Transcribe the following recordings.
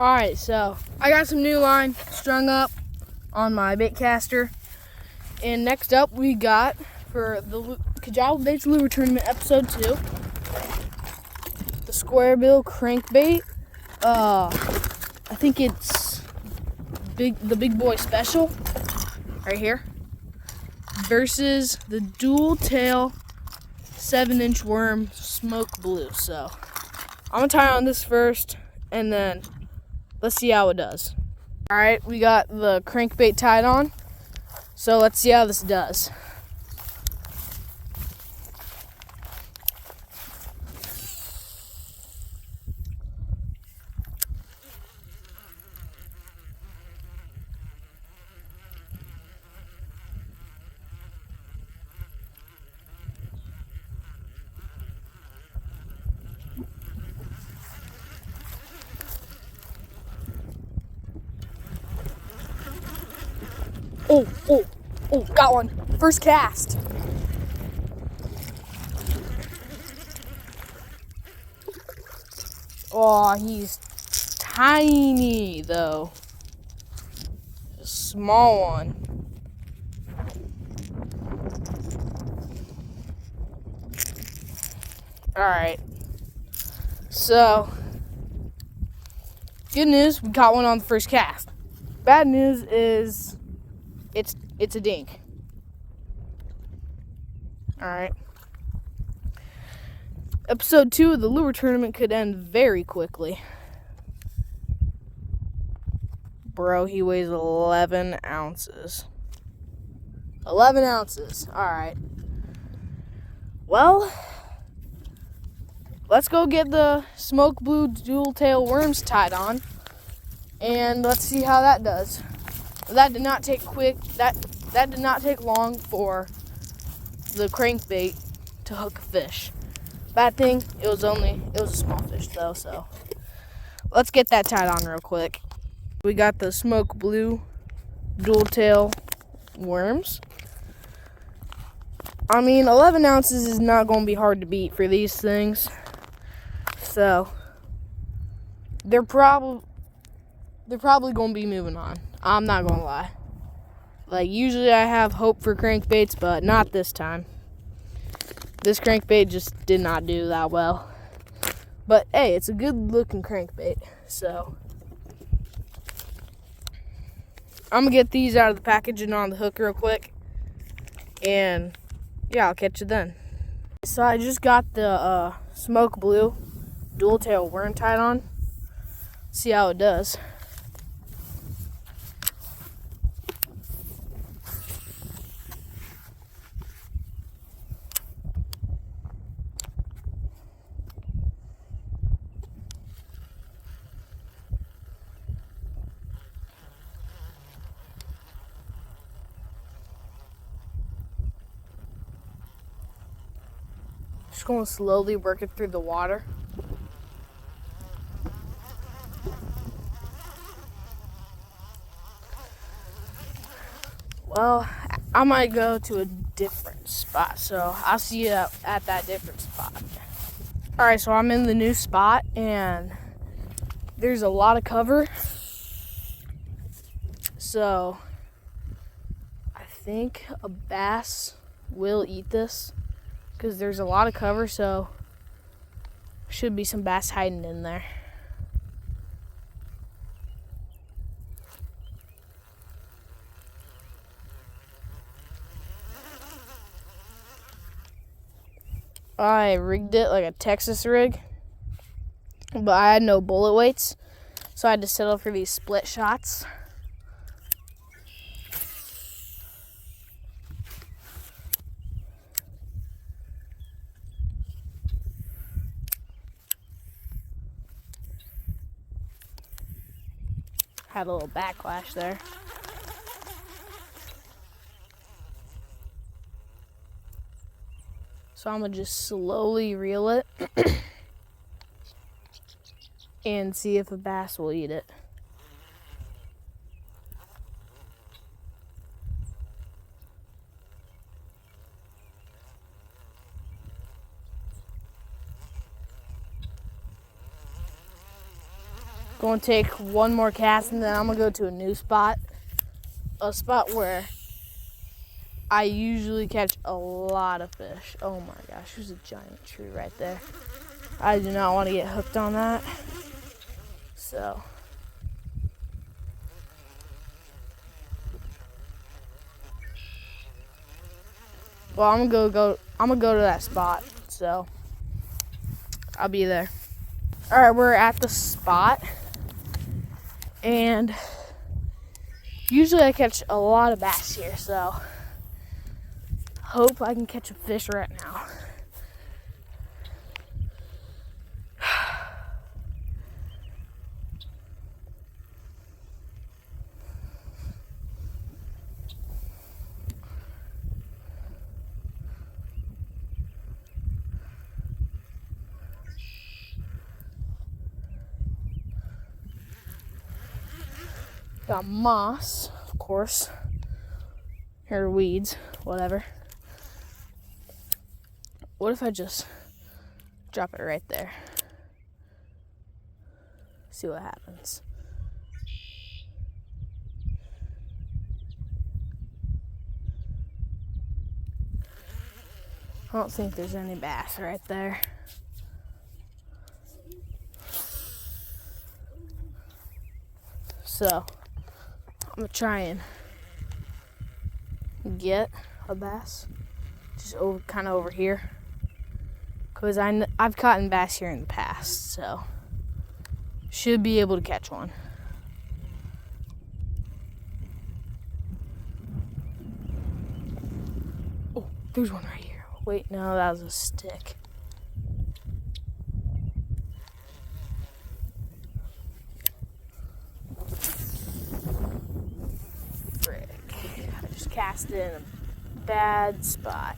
Alright, so I got some new line strung up on my bait caster. And next up we got, for the Kujawa Baits Lure Tournament Episode 2, the square bill crankbait. I think it's the big boy special right here versus the dual tail 7-inch worm smoke blue. So I'm gonna tie on this first and then let's see how it does. Alright, we got the crankbait tied on, so let's see how this does. Oh, got one. First cast. Oh, he's tiny though. A small one. Alright. So, good news, we caught one on the first cast. Bad news is it's a dink. Alright. Episode 2 of the lure tournament could end very quickly. Bro, he weighs 11 ounces. 11 ounces. Alright. Well, let's go get the smoke blue dual tail worms tied on. And let's see how that does. That did not take that did not take long for the crankbait to hook a fish. Bad thing, it was a small fish though, so let's get that tied on real quick. We got the smoke blue dual tail worms. I mean, 11 ounces is not going to be hard to beat for these things. So they're probably going to be moving on. I'm not going to lie. Like, usually I have hope for crankbaits, but not this time. This crankbait just did not do that well. But hey, it's a good looking crankbait. So I'm going to get these out of the package and on the hook real quick. And yeah, I'll catch you then. So I just got the smoke blue dual tail worm tied on. See how it does. Just going to slowly work it through the water. Well, I might go to a different spot, so I'll see you at that different spot. Alright, so I'm in the new spot, and there's a lot of cover. So I think a bass will eat this, because there's a lot of cover, so should be some bass hiding in there. I rigged it like a Texas rig, but I had no bullet weights, so I had to settle for these split shots. Had a little backlash there. So I'm going to just slowly reel it and see if a bass will eat it. Going to take one more cast, and then I'm going to go to a new spot. A spot where I usually catch a lot of fish. Oh my gosh, there's a giant tree right there. I do not want to get hooked on that. So well, I'm gonna go to that spot. So I'll be there. All right, we're at the spot, and usually I catch a lot of bass here, so hope I can catch a fish right now. Got moss, of course, or weeds, whatever. What if I just drop it right there? See what happens. I don't think there's any bass right there. So I'm gonna try and get a bass just kind of over here, because I've caught bass here in the past, so should be able to catch one. Oh, there's one right here. Wait, no, that was a stick. Cast in a bad spot.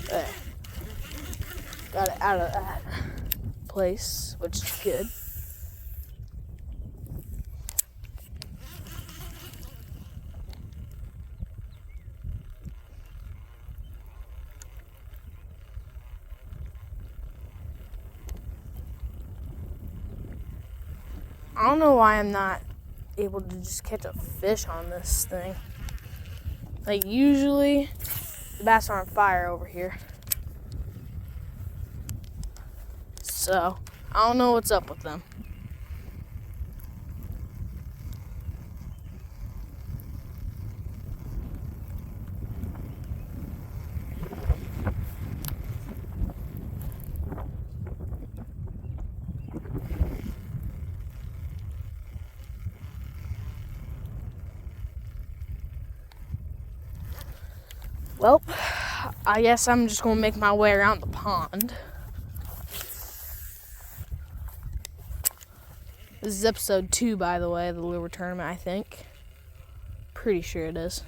There. Got it out of that place, which is good. I don't know why I'm not able to just catch a fish on this thing. Like, usually the bass are on fire over here. So I don't know what's up with them. Well, I guess I'm just gonna make my way around the pond. This is episode 2, by the way, of the lure tournament, I think. Pretty sure it is.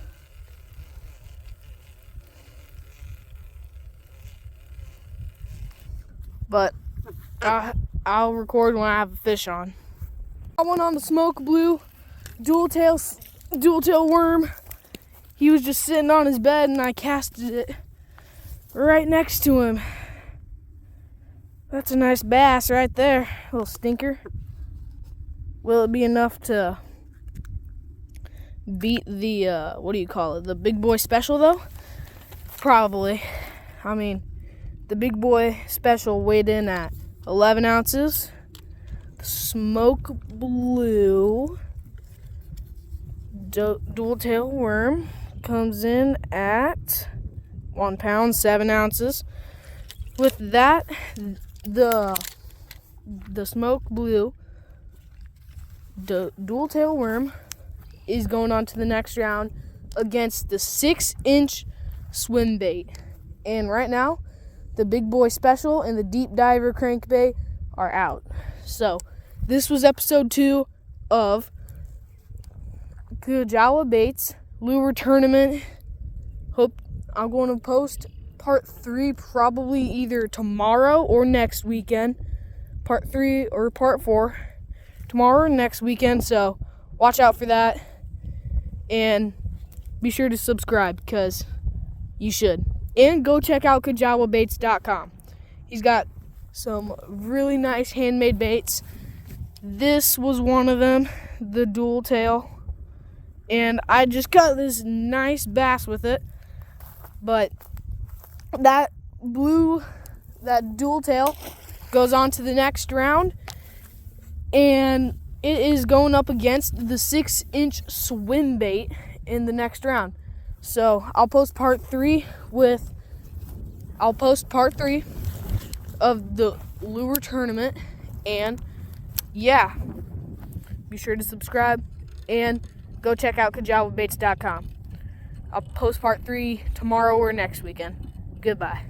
But I'll record when I have a fish on. I went on the smoke blue dual tail worm. He was just sitting on his bed, and I casted it right next to him. That's a nice bass right there. A little stinker. Will it be enough to beat the, what do you call it? The big boy special, though? Probably. I mean, the big boy special weighed in at 11 ounces. The smoke blue dual tail worm comes in at 1 pound, 7 ounces. With that, the smoke blue dual tail worm is going on to the next round against the 6-inch swim bait. And right now, the big boy special and the deep diver crankbait are out. So this was episode 2 of Kujawa Baits Lure Tournament. Hope I'm going to post part 3 probably either tomorrow or next weekend. Part 3 or part 4 tomorrow or next weekend. So watch out for that. And be sure to subscribe, because you should. And go check out KujawaBaits.com. He's got some really nice handmade baits. This was one of them, the dual tail. And I just got this nice bass with it. But that dual tail goes on to the next round. And it is going up against the 6-inch swim bait in the next round. So I'll post part 3 of the lure tournament. And yeah, be sure to subscribe and go check out KujawaBaits.com. I'll post part 3 tomorrow or next weekend. Goodbye.